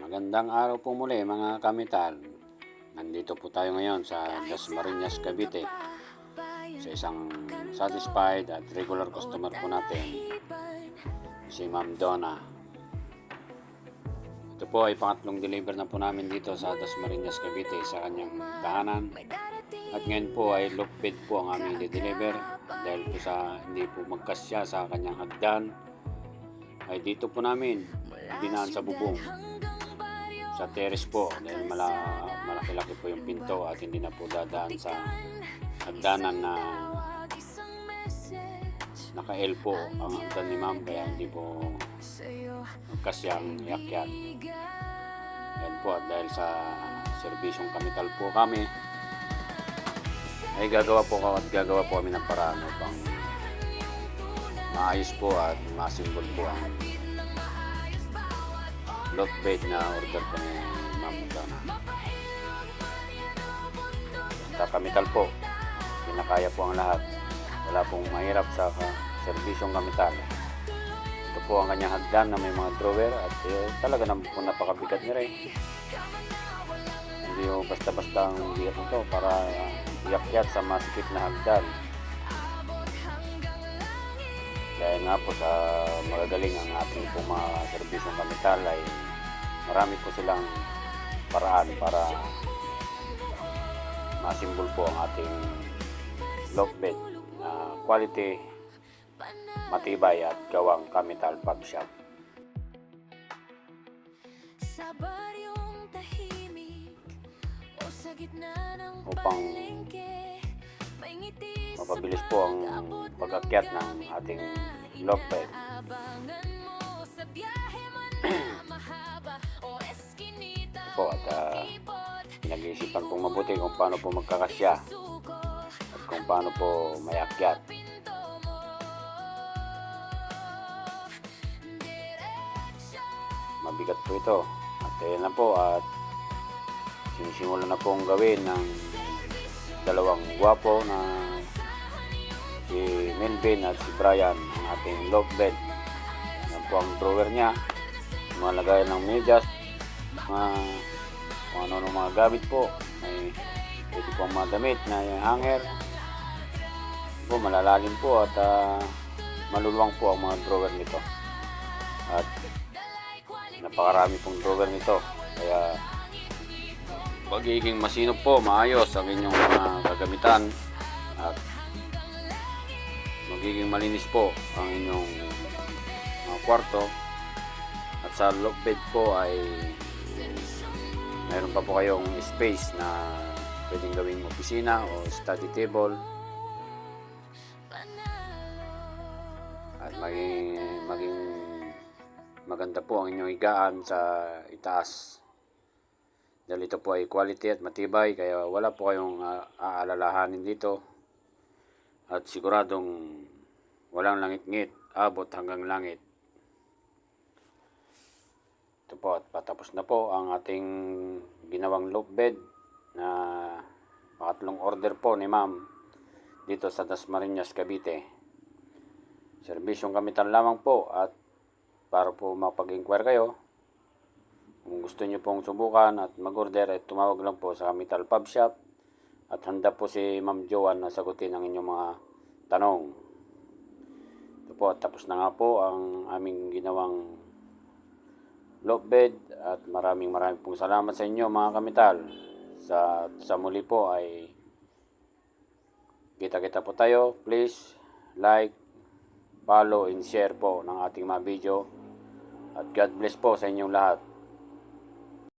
Magandang araw po muli mga kamital. Nandito po tayo ngayon sa Dasmariñas, Cavite sa isang satisfied at regular customer po natin, si Ma'am Donna. Ito po ay pangatlong deliver na po namin dito sa Dasmariñas, Cavite sa kanyang tahanan. At ngayon po ay lock bed po ang aming deliver dahil po sa hindi po magkasya sa kanyang hagdan ay dito po namin binaan sa bubong sa terrace po dahil malaki-laki po yung pinto at hindi na po dadaan sa hagdanan na naka-L po ang hagdan ni ma'am, kaya hindi po magkasyang iakyat. Yan po, at dahil sa serbisyong kamital po kami ay gagawa po kami ng paraan upang maayos po at masimbol po ang lock bed na order po ni Ma'am Donna. Basta kamital po, pinakaya po ang lahat. Wala pong mahirap sa serbisyong kamital. Ito po ang kanyang hagdan na may mga drawer at talaga naman po napakabigat niya rin. Hindi po basta-basta ang bigat nito para iyakyat sa masikip na hagdan. Dahil nga po sa magagaling ang ating po mga serbisyong kamital ay marami po silang paraan para masimbol po ang ating lock bed na quality, matibay at gawang Kamital Pub Shop. Upang mapabilis po ang pag-akyat ng ating lock bed po, at pinag-iisipan pong mabuti kung paano po magkakasya at kung paano po may akyat. Mabigat po ito at ayun na po, at sinisimulan na pong gawin ng dalawang gwapo na si Melvin at si Brian ang ating lock bed. Yan po ang drawer niya, mga lagayan ng medyas, kung ano mga gamit po. May pwede pong mga damit na hanger po, malalalim po at maluluwang po ang mga drawer nito, at napakarami pong drawer nito, kaya magiging masinop po, maayos ang inyong mga gagamitan at magiging malinis po ang inyong mga kwarto. At sa lock bed po ay mayroon pa po kayong space na pwedeng gawing opisina o study table, at maging maganda po ang inyong higaan sa itaas dahil ito po ay quality at matibay, kaya wala po kayong aalalahanin dito, at siguradong walang langit-ngit, abot hanggang langit. Ito po, at patapos na po ang ating ginawang lock bed na pangatlong order po ni ma'am dito sa Dasmariñas, Cavite. Serbisyong kamital lamang po, at para po mapag-inquire kayo, kung gusto nyo pong subukan at mag-order, ay tumawag lang po sa Kamital Pub Shop, at handa po si Ma'am Joan na sagutin ang inyong mga tanong. Ito po, at tapos na nga po ang aming ginawang lock bed, at maraming pong salamat sa inyo mga kamital. Sa muli po ay kita-kita po tayo. Please like, follow and share po ng ating mga video, at God bless po sa inyong lahat.